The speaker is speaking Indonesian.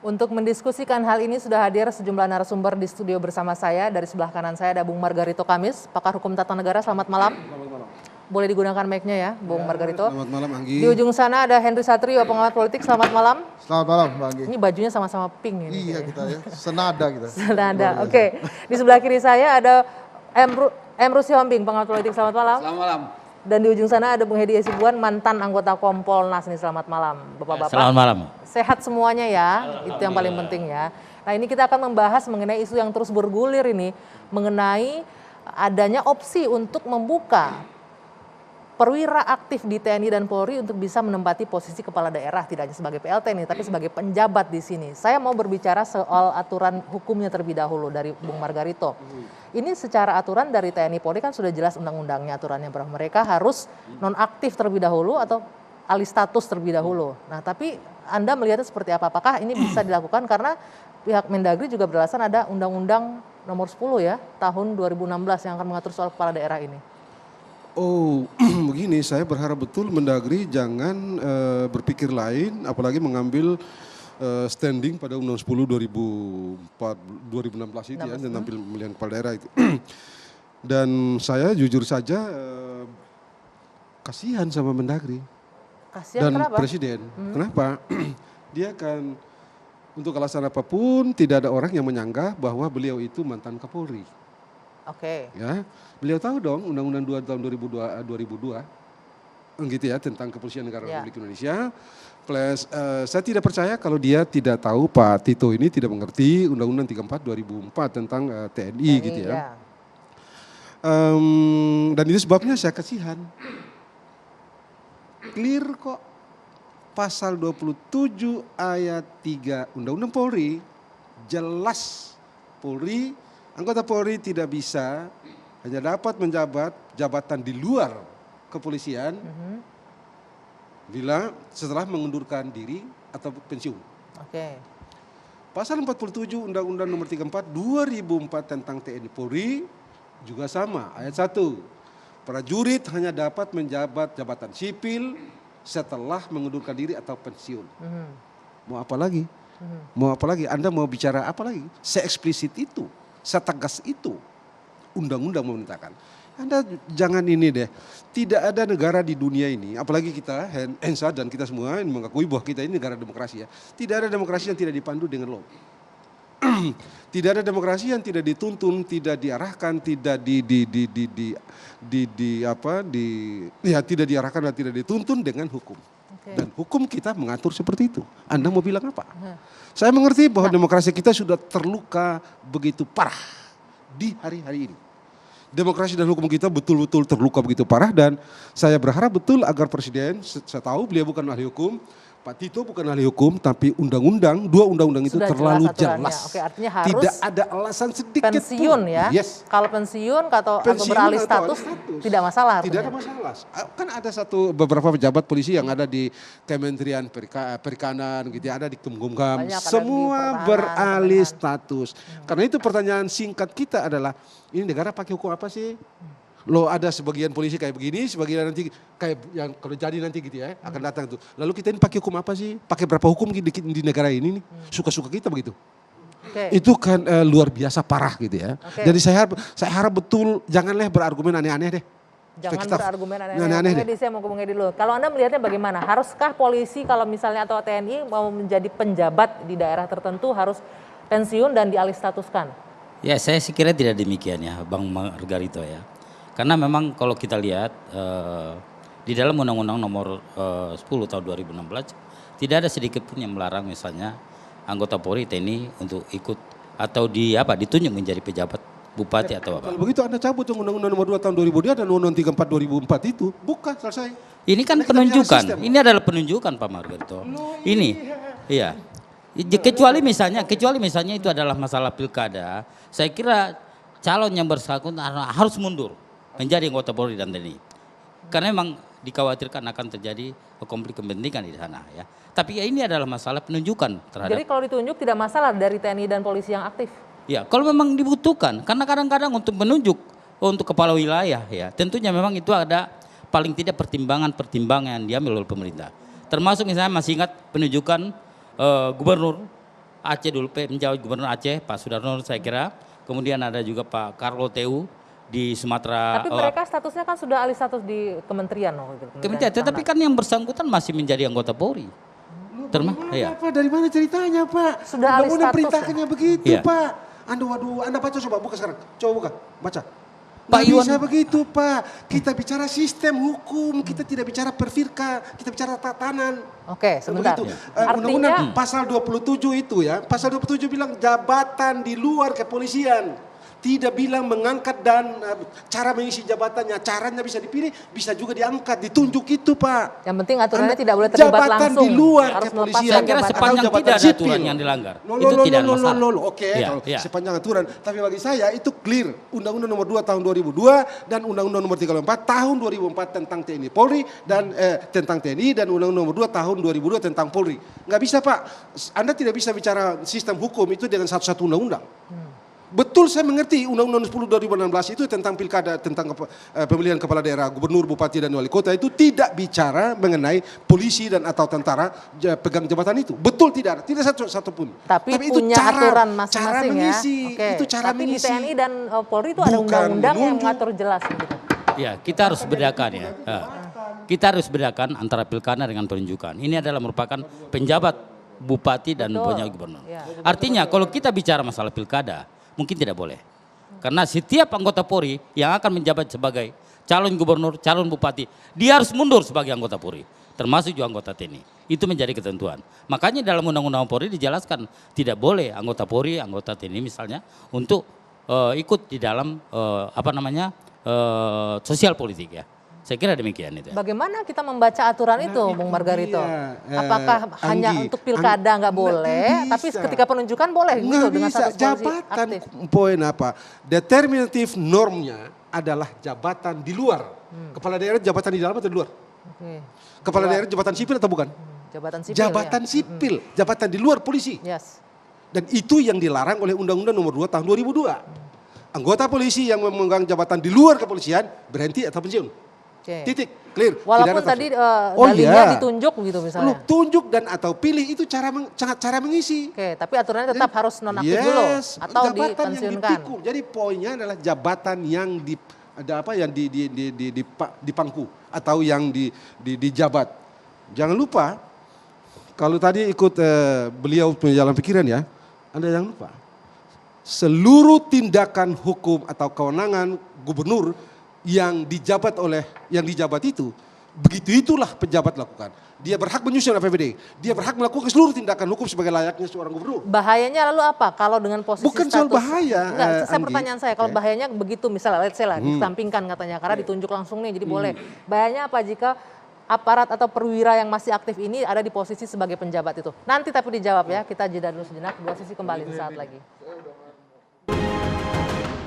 Untuk mendiskusikan hal ini sudah hadir sejumlah narasumber di studio bersama saya. Dari sebelah kanan saya ada Bung Margarito Kamis, pakar hukum tata negara. Selamat malam. Selamat malam. Boleh digunakan mic-nya ya, Bung Margarito. Selamat malam, Anggi. Di ujung sana ada Henry Satrio, pengamat politik. Selamat malam. Selamat malam, Mbak Anggi. Ini bajunya sama-sama pink ini. Iya kita ya, senada kita. Senada, oke. Di sebelah kiri saya ada Emru Sihombing, pengamat politik. Selamat malam. Selamat malam. Dan di ujung sana ada Bung Hedi Hasibuan, mantan anggota Kompolnas nih. Selamat malam, Bapak-bapak. Selamat malam. Sehat semuanya ya, itu yang paling penting ya. Nah ini kita akan membahas mengenai isu yang terus bergulir ini, mengenai adanya opsi untuk membuka perwira aktif di TNI dan Polri untuk bisa menempati posisi kepala daerah, tidak hanya sebagai PLT nih, tapi sebagai penjabat di sini. Saya mau berbicara soal aturan hukumnya terlebih dahulu dari Bung Margarito. Ini secara aturan dari TNI Polri kan sudah jelas undang-undangnya, aturannya bahwa mereka harus nonaktif terlebih dahulu atau alih status terlebih dahulu. Nah tapi Anda melihatnya seperti apa? Apakah ini bisa dilakukan? Karena pihak Mendagri juga beralasan ada Undang-Undang nomor 10 ya, tahun 2016 yang akan mengatur soal kepala daerah ini. Oh, begini, saya berharap betul Mendagri jangan berpikir lain, apalagi mengambil standing pada Undang 10 2016 itu ya, tentang pemilihan kepala daerah itu. Dan saya jujur saja kasihan sama Mendagri. Kasihan dan kenapa? Presiden. Kenapa? Dia kan untuk alasan apapun tidak ada orang yang menyanggah bahwa beliau itu mantan Kapolri. Oke. Ya, beliau tahu dong Undang-Undang 2 tahun 2002 gitu ya, tentang Kepolisian Negara Republik Indonesia. Plus saya tidak percaya kalau dia tidak tahu Pak Tito ini tidak mengerti Undang-Undang 34 2004 tentang TNI gitu ya. Dan itu sebabnya saya kasihan. Clear kok, pasal 27 ayat 3 Undang-Undang Polri, jelas Polri, anggota Polri tidak bisa hanya dapat menjabat jabatan di luar kepolisian bila setelah mengundurkan diri atau pensiun. Oke. Pasal 47 Undang-Undang nomor 34 2004 tentang TNI Polri juga sama, ayat 1. Prajurit hanya dapat menjabat jabatan sipil setelah mengundurkan diri atau pensiun. Mau apa lagi? Mau apa lagi? Anda mau bicara apa lagi? Se-eksplisit itu, setegas itu undang-undang memerintahkan. Anda jangan ini deh, tidak ada negara di dunia ini, apalagi kita, Hensa dan kita semua mengakui bahwa kita ini negara demokrasi ya. Tidak ada demokrasi yang tidak dipandu dengan law. Tidak ada demokrasi yang tidak dituntun, tidak diarahkan, tidak tidak diarahkan dan tidak dituntun dengan hukum. Dan hukum kita mengatur seperti itu. Anda mau bilang apa? Saya mengerti bahwa demokrasi kita sudah terluka begitu parah di hari-hari ini. Demokrasi dan hukum kita betul-betul terluka begitu parah dan saya berharap betul agar Presiden, saya tahu beliau bukan ahli hukum, Pak Tito bukan ahli hukum, tapi undang-undang, dua undang-undang itu sudah terlalu jelas. Oke, artinya harus tidak ada alasan sedikit pensiun pun. ya. Yes. Kalau pensiun atau beralih status tidak masalah. Tidak ada masalah. Kan ada beberapa pejabat polisi yang ada di Kementerian Perikanan, gitu, ada di Kemenkumham, semua beralih status. Karena itu pertanyaan singkat kita adalah, ini negara pakai hukum apa sih? Lo ada sebagian polisi kayak begini, sebagian nanti kayak yang kalau jadi nanti gitu ya akan datang tuh. Lalu kita ini pakai hukum apa sih? Pakai berapa hukum di negara ini nih? Suka-suka kita begitu. Itu kan luar biasa parah gitu ya. Jadi saya harap betul janganlah berargumen aneh-aneh deh. Jangan berargumen aneh-aneh. Saya mau ngomongin dulu. Kalau Anda melihatnya bagaimana? Haruskah polisi kalau misalnya atau TNI mau menjadi penjabat di daerah tertentu harus pensiun dan dialih statuskan? Ya, saya kira tidak demikian ya, Bang Margarito ya. Karena memang kalau kita lihat di dalam Undang-Undang nomor 10 tahun 2016 tidak ada sedikit pun yang melarang misalnya anggota Polri TNI untuk ikut atau ditunjuk menjadi pejabat bupati atau apa. Kalau begitu Anda cabut Undang-Undang nomor 2 tahun 2002 dan Undang-Undang 34 2004 itu, bukan selesai. Ini kan penunjukan. Ini adalah penunjukan Pak Margarito. Ini iya. Kecuali misalnya itu adalah masalah pilkada, saya kira calon yang bersangkutan harus mundur menjadi anggota Polri dan TNI. Karena memang dikhawatirkan akan terjadi konflik kepentingan di sana ya. Tapi ya ini adalah masalah penunjukan terhadap. Jadi kalau ditunjuk tidak masalah dari TNI dan polisi yang aktif? Ya kalau memang dibutuhkan. Karena kadang-kadang untuk menunjuk untuk kepala wilayah ya tentunya memang itu ada paling tidak pertimbangan yang diambil oleh pemerintah. Termasuk misalnya masih ingat penunjukan gubernur Aceh dulu, penjabat Gubernur Aceh, Pak Sudarno saya kira. Kemudian ada juga Pak Carlo Teu di Sumatera. Tapi mereka statusnya kan sudah alih status di kementerian. Kementerian, tetapi kan yang bersangkutan masih menjadi anggota Polri. Iya. Pak, dari mana ceritanya Pak? Sudah alih status. Perintahkannya begitu Iya. Pak. Anda baca coba, buka sekarang. Coba buka, baca. Pak Nggak Iwan, bisa begitu Pak. Kita bicara sistem hukum, kita tidak bicara perfirka, kita bicara tatanan. Oke, sebentar. Undang-undang pasal 27 itu ya, pasal 27 bilang jabatan di luar kepolisian. Tidak bilang mengangkat dan cara mengisi jabatannya, caranya bisa dipilih, bisa juga diangkat, ditunjuk itu Pak. Yang penting aturannya tidak boleh terlibat jabatan langsung. di luar Harus kepolisian. saya kira sepanjang tidak ada aturan yang dilanggar. Itu tidak ada masalah. Oke, sepanjang aturan. Tapi bagi saya itu clear. Undang-Undang nomor 2 tahun 2002 dan Undang-Undang nomor 34 tahun 2004 tentang TNI Polri dan tentang TNI dan Undang-Undang nomor 2 tahun 2002 tentang Polri. Nggak bisa Pak. Anda tidak bisa bicara sistem hukum itu dengan satu-satu undang-undang. Betul saya mengerti Undang-Undang 10 2016 itu tentang pilkada, tentang pemilihan kepala daerah, gubernur, bupati dan wali kota itu tidak bicara mengenai polisi dan atau tentara pegang jabatan itu. Betul tidak satu pun. Tapi itu punya aturan masing-masing cara mengisi, ya. itu cara tapi mengisi. di TNI dan Polri itu ada undang-undang yang mengatur jelas gitu. Ya, kita harus bedakan ya. Kita harus bedakan antara pilkada dengan penunjukan. Ini adalah merupakan penjabat bupati dan penjabat gubernur. Ya. Artinya kalau kita bicara masalah pilkada, mungkin tidak boleh. Karena setiap anggota Polri yang akan menjabat sebagai calon gubernur, calon bupati, dia harus mundur sebagai anggota Polri. Termasuk juga anggota TNI. Itu menjadi ketentuan. Makanya dalam Undang-Undang Polri dijelaskan tidak boleh anggota Polri, anggota TNI misalnya untuk ikut di dalam sosial politik ya. Saya kira demikian itu. Bagaimana kita membaca aturan itu, Bung Margarito? Apakah hanya untuk pilkada nggak boleh, tapi ketika penunjukan boleh gitu dengan status polisi jabatan aktif? Poin apa? Determinatif normnya adalah jabatan di luar. Kepala daerah jabatan di dalam atau di luar? Kepala daerah jabatan sipil atau bukan? Jabatan sipil. Jabatan sipil, jabatan di luar polisi. Yes. Dan itu yang dilarang oleh Undang-Undang nomor 2 tahun 2002. Anggota polisi yang memegang jabatan di luar kepolisian berhenti atau pensiun. Titik, clear. Walaupun tadi dalihnya ditunjuk gitu misalnya. Tunjuk dan atau pilih itu cara mengisi. Oke, tapi aturannya tetap harus nonaktif dulu atau jabatan dipensiunkan. yang dipikul. Jadi poinnya adalah jabatan yang dipangku atau yang dijabat. Jangan lupa kalau tadi ikut beliau penjalan pikiran ya, Anda jangan lupa seluruh tindakan hukum atau kewenangan gubernur yang dijabat itu, begitu itulah pejabat lakukan. Dia berhak menyusun APBD, dia berhak melakukan seluruh tindakan hukum sebagai layaknya seorang gubernur. Bahayanya lalu apa kalau dengan posisi bukan status? Soal bahaya. Enggak, pertanyaan saya, kalau bahayanya begitu misalnya let's say lah, ditampingkan katanya, karena ditunjuk langsung nih jadi boleh. Bahayanya apa jika aparat atau perwira yang masih aktif ini ada di posisi sebagai penjabat itu? Nanti tapi dijawab ya, kita jeda dulu sejenak, dua sisi kembali saat lagi.